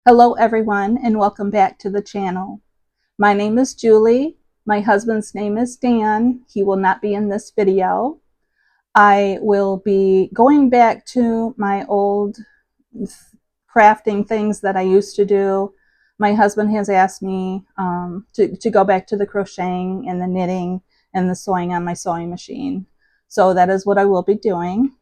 Hello everyone and welcome back to the channel. My name is Julie. My husband's name is Dan. He will not be in this video. I will be going back to my old crafting things that I used to do. My husband has asked me to go back to the crocheting and the knitting and the sewing on my sewing machine. So that is what I will be doing.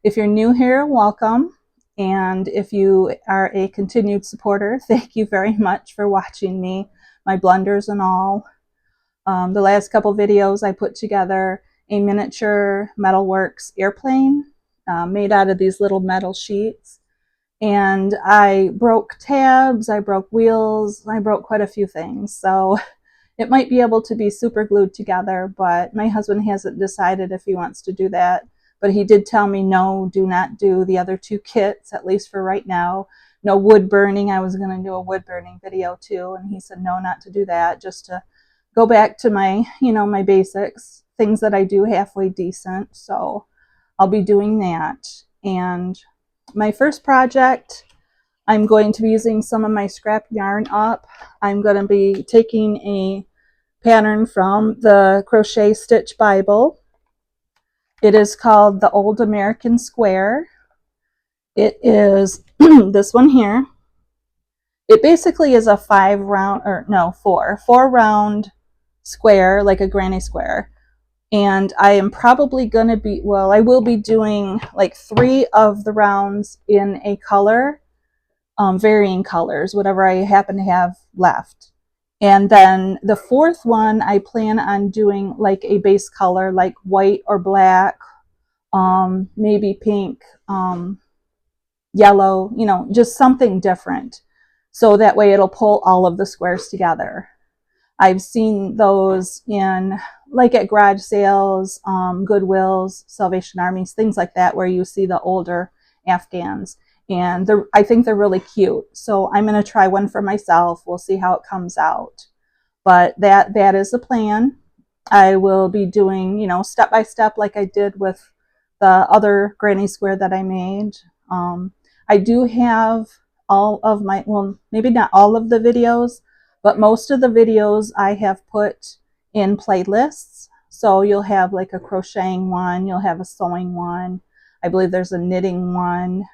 If you're new here, welcome. And if you are a continued supporter, thank you very much for watching me, my blunders and all. The last couple videos I put together a miniature Metalworks airplane made out of these little metal sheets. And I broke tabs, I broke wheels, I broke quite a few things. So it might be able to be super glued together, but my husband hasn't decided if he wants to do that. But he did tell me, no, do not do the other two kits, at least for right now. No wood burning. I was going to do a wood burning video too. And he said, no, not to do that, just to go back to my, my basics, things that I do halfway decent. So I'll be doing that. And my first project, I'm going to be using some of my scrap yarn up. I'm going to be taking a pattern from the Crochet Stitch Bible. It is called the Old American Square. It is this one here. It basically is a four round square, like a granny square. And I am probably going to be, I will be doing like 3 of the rounds in a color, varying colors, whatever I happen to have left. And then the 4th one, I plan on doing like a base color, like white or black, maybe pink, yellow, just something different. So that way it'll pull all of the squares together. I've seen those in, like at garage sales, Goodwills, Salvation Armies, things like that, where you see the older Afghans. And I think they're really cute. So I'm going to try one for myself. We'll see how it comes out. But that is the plan. I will be doing, step by step like I did with the other granny square that I made. I do have all of my, well, maybe not all of the videos, but most of the videos I have put in playlists. So you'll have like a crocheting one, you'll have a sewing one. I believe there's a knitting one.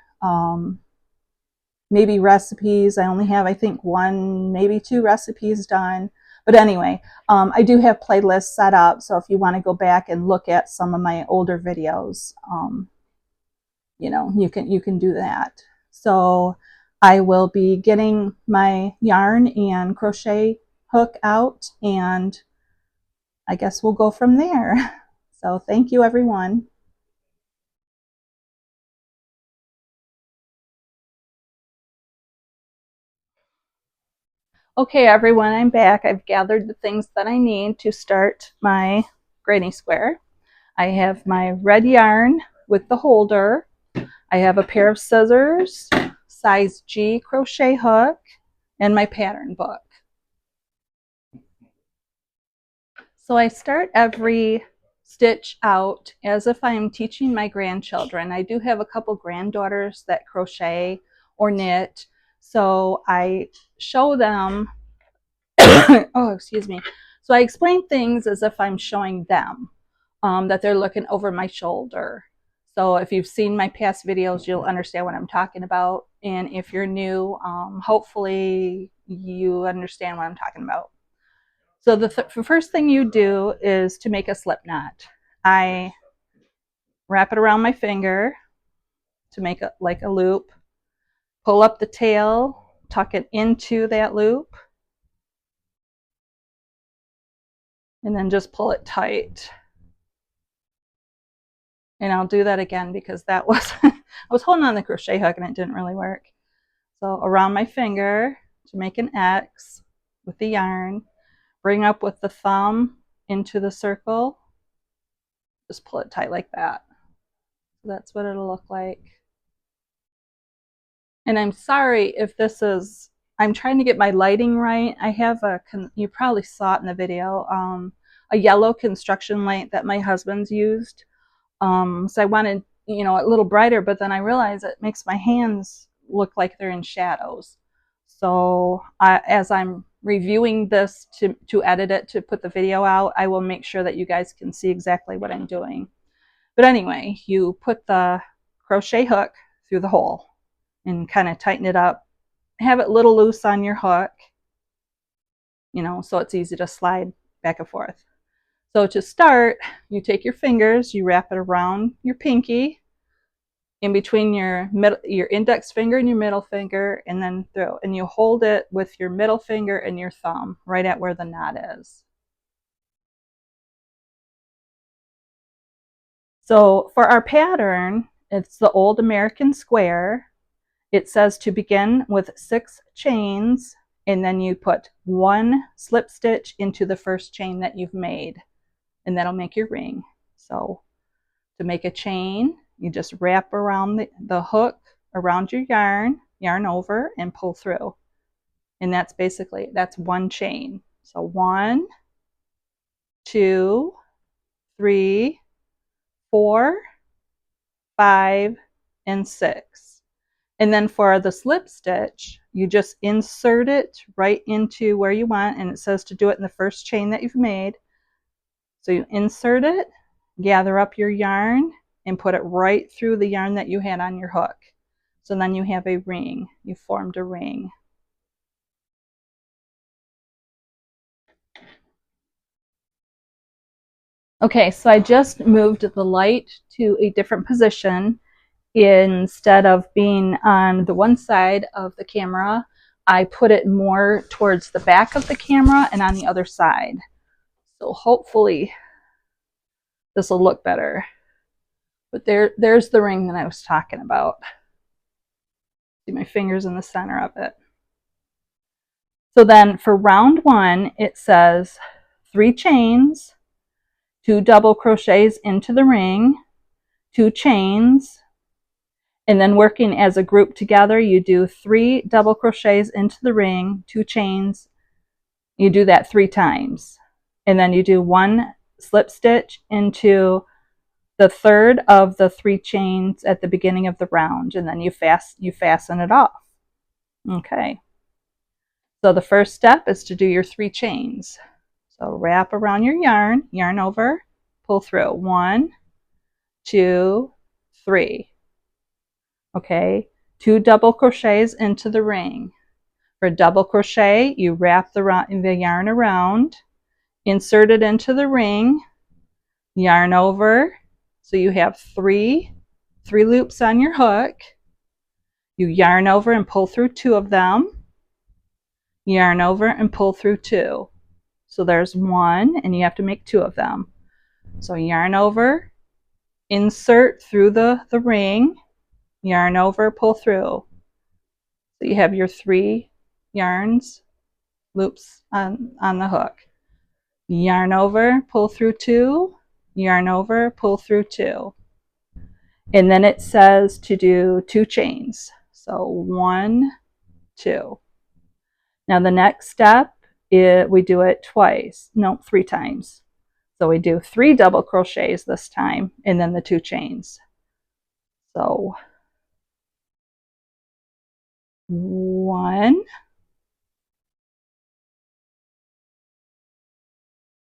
Maybe recipes. I only have, I think, 1, maybe 2 recipes done. But anyway, I do have playlists set up. So if you want to go back and look at some of my older videos, you can do that. So I will be getting my yarn and crochet hook out, and I guess we'll go from there. So thank you, everyone. Okay, everyone, I'm back. I've gathered the things that I need to start my granny square. I have my red yarn with the holder. I have a pair of scissors, size G crochet hook, and my pattern book. So I start every stitch out as if I'm teaching my grandchildren. I do have a couple granddaughters that crochet or knit, so I show them oh, excuse me. So I explain things as if I'm showing them, that they're looking over my shoulder. So if you've seen my past videos, you'll understand what I'm talking about. And if you're new, hopefully you understand what I'm talking about. So the first thing you do is to make a slip knot. I wrap it around my finger to make it like a loop, pull up the tail, tuck it into that loop, and then just pull it tight. And I'll do that again because that was, I was holding on the crochet hook and it didn't really work. So around my finger to make an X with the yarn, bring up with the thumb into the circle, just pull it tight like that. So that's what it'll look like. And I'm sorry if this is, I'm trying to get my lighting right. I have you probably saw it in the video, a yellow construction light that my husband's used. So I wanted, a little brighter, but then I realized it makes my hands look like they're in shadows. So as I'm reviewing this to edit it, to put the video out, I will make sure that you guys can see exactly what I'm doing. But anyway, you put the crochet hook through the hole and kind of tighten it up. Have it a little loose on your hook, you know, so it's easy to slide back and forth. So to start, you take your fingers, you wrap it around your pinky, in between your index finger and your middle finger, and then through, and you hold it with your middle finger and your thumb right at where the knot is. So for our pattern, it's the old American square. It says to begin with 6 chains, and then you put 1 slip stitch into the first chain that you've made, and that'll make your ring. So to make a chain, you just wrap around the hook around your yarn over, and pull through. And that's basically, that's 1 chain. So 1, 2, 3, 4, 5, and 6. And then for the slip stitch, you just insert it right into where you want, and it says to do it in the first chain that you've made. So you insert it, gather up your yarn, and put it right through the yarn that you had on your hook. So then you have a ring. You formed a ring. Okay, so I just moved the light to a different position. Instead of being on the one side of the camera, I put it more towards the back of the camera and on the other side. So hopefully this will look better. But there's the ring that I was talking about. See my fingers in the center of it. So then for round 1, it says 3 chains, 2 double crochets into the ring, 2 chains, and then working as a group together, you do 3 double crochets into the ring, 2 chains. You do that 3 times. And then you do 1 slip stitch into the third of the 3 chains at the beginning of the round, and then you fasten it off. Okay. So the first step is to do your 3 chains. So wrap around your yarn over, pull through. 1, 2, 3. Okay, 2 double crochets into the ring. For double crochet, you wrap the yarn around, insert it into the ring, yarn over. So you have 3 loops on your hook. You yarn over and pull through 2 of them. Yarn over and pull through 2. So there's 1, and you have to make 2 of them. So yarn over, insert through the ring, yarn over, pull through. So you have your 3 loops on the hook. Yarn over, pull through 2, yarn over, pull through 2. And then it says to do 2 chains. So 1, 2. Now the next step, we do it 3 times. So we do 3 double crochets this time, and then the 2 chains. So 1,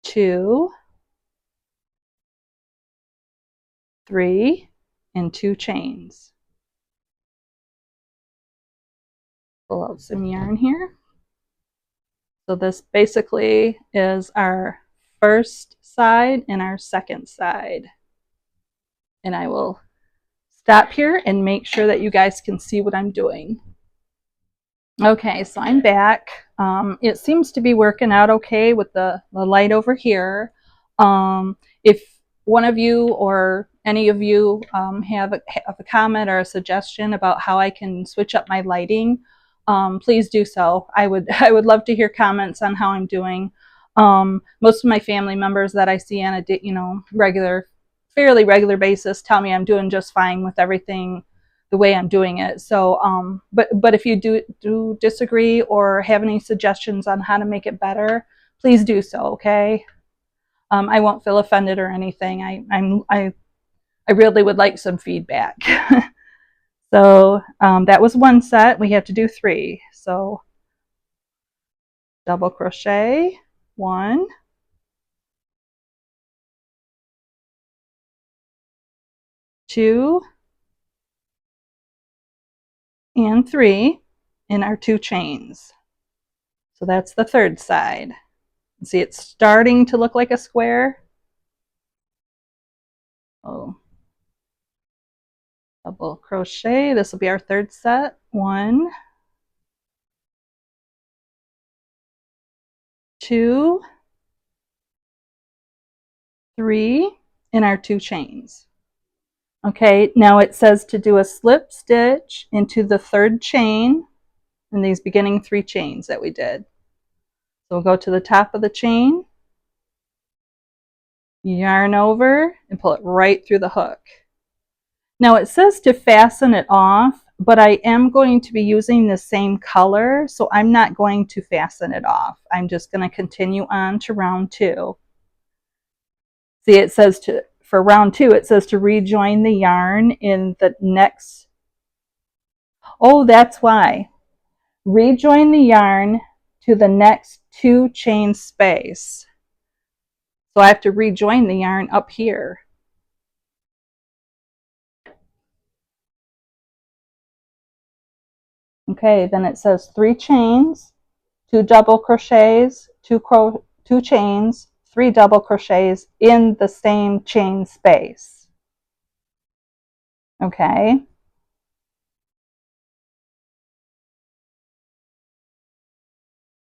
2, 3, and 2 chains. Pull out some yarn here. So this basically is our first side and our second side. And I will stop here and make sure that you guys can see what I'm doing. Okay, so I'm back. It seems to be working out okay with the light over here. If one of you or any of you have a comment or a suggestion about how I can switch up my lighting, please do so. I would love to hear comments on how I'm doing. Most of my family members that I see on a fairly regular basis tell me I'm doing just fine with everything the way I'm doing it. So, but if you do disagree or have any suggestions on how to make it better, please do so. Okay. I won't feel offended or anything. I really would like some feedback. So that was 1 set. We have to do 3. So double crochet, 1, 2, and 3 in our 2 chains. So that's the third side. See, it's starting to look like a square. Oh, double crochet. This will be our third set. 1, 2, 3 in our 2 chains. Okay, now it says to do a slip stitch into the third chain in these beginning 3 chains that we did. So we'll go to the top of the chain, yarn over, and pull it right through the hook. Now it says to fasten it off, but I am going to be using the same color, so I'm not going to fasten it off. I'm just going to continue on to round 2. See, it says for round 2, it says to rejoin the yarn in the next. Oh, that's why. Rejoin the yarn to the next 2 chain space. So I have to rejoin the yarn up here. Okay, then it says 3 chains, 2 double crochets, 2 chains, 3 double crochets in the same chain space. Okay.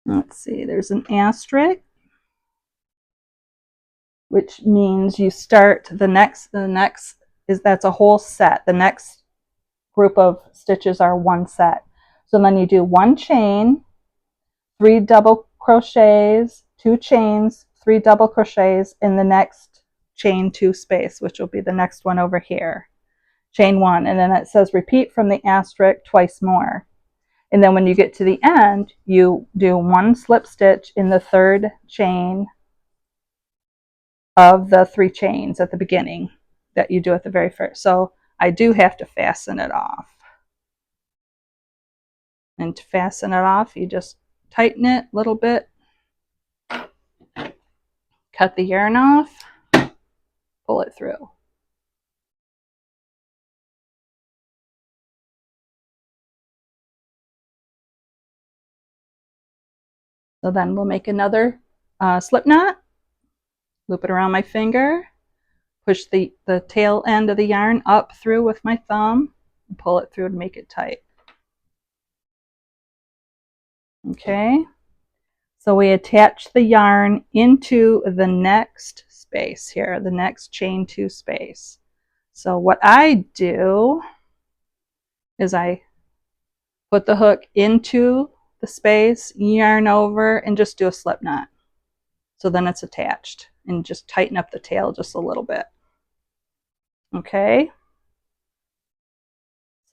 Let's see, there's an asterisk, which means you start the next that's a whole set. The next group of stitches are 1 set. So then you do 1 chain, 3 double crochets, 2 chains, 3 double crochets in the next chain 2 space, which will be the next one over here. Chain 1, and then it says repeat from the asterisk twice more. And then when you get to the end, you do 1 slip stitch in the third chain of the 3 chains at the beginning that you do at the very first. So I do have to fasten it off. And to fasten it off, you just tighten it a little bit, cut the yarn off, pull it through. So then we'll make another slip knot, loop it around my finger, push the tail end of the yarn up through with my thumb, and pull it through to make it tight. Okay, so we attach the yarn into the next space here, the next chain 2 space. So what I do is I put the hook into the space, yarn over, and just do a slip knot. So then it's attached, and just tighten up the tail just a little bit. Okay.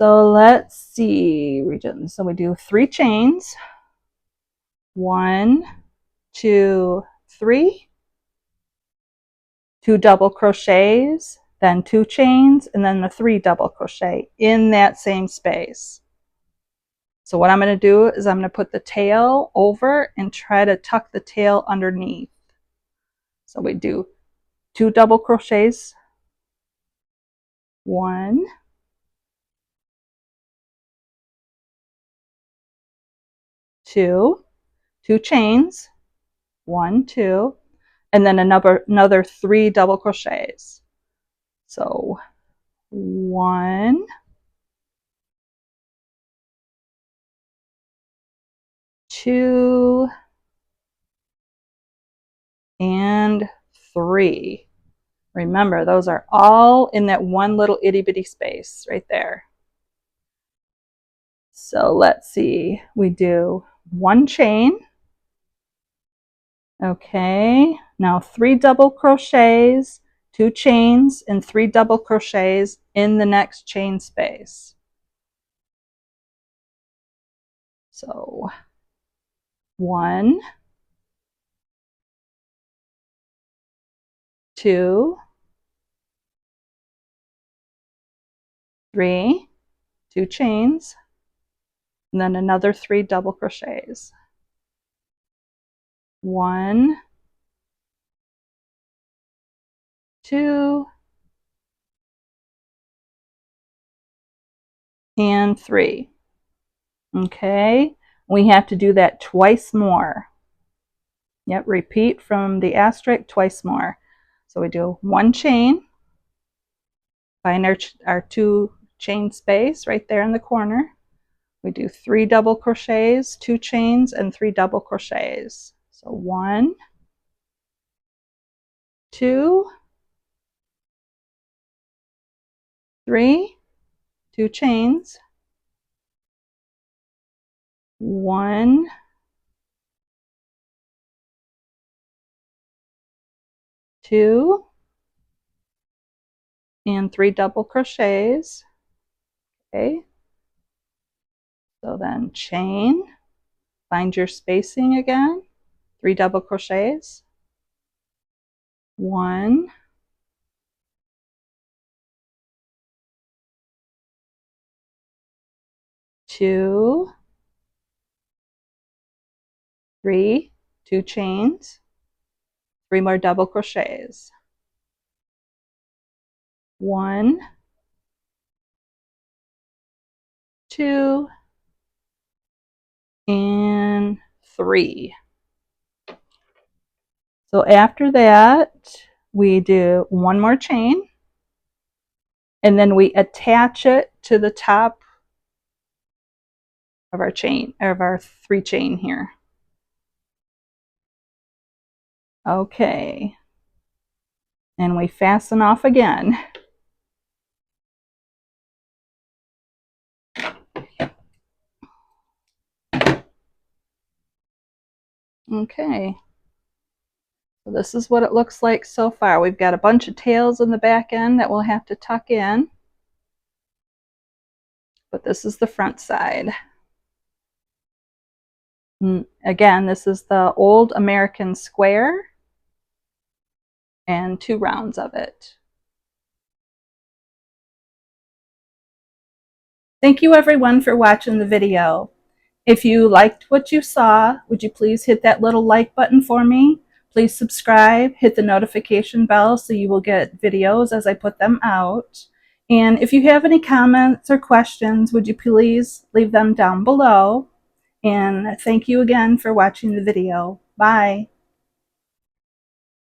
So let's see, so we do 3 chains. 1, 2, 3. 2 double crochets, then 2 chains, and then the 3 double crochet in that same space. So what I'm going to do is I'm going to put the tail over and try to tuck the tail underneath. So we do 2 double crochets, 1, 2, 2 chains, 1, 2, and then another 3 double crochets. So 1, 2, and 3. Remember, those are all in that one little itty bitty space right there. So let's see, we do 1 chain. Okay, now 3 double crochets, 2 chains, and 3 double crochets in the next chain space. So 1, 2, 3, 2 chains, and then another 3 double crochets. 1, 2, and 3. Okay, we have to do that twice more. Yep, repeat from the asterisk twice more. So we do 1 chain, find our 2 chain space right there in the corner. We do 3 double crochets, 2 chains, and 3 double crochets. So 1, 2, 3, 2 chains, 1, 2, and 3 double crochets. Okay, so then chain, find your spacing again, 3 double crochets, 1, 2, 3, 2 chains, 3 more double crochets, 1, 2, and 3. So after that, we do 1 more chain, and then we attach it to the top of our chain, of our 3 chain here. Okay, and we fasten off again. Okay, so this is what it looks like so far. We've got a bunch of tails in the back end that we'll have to tuck in, but this is the front side. Again, this is the old American square and 2 rounds of it. Thank you everyone for watching the video. If you liked what you saw, would you please hit that little like button for me? Please subscribe, hit the notification bell so you will get videos as I put them out. And if you have any comments or questions, would you please leave them down below? And thank you again for watching the video. Bye.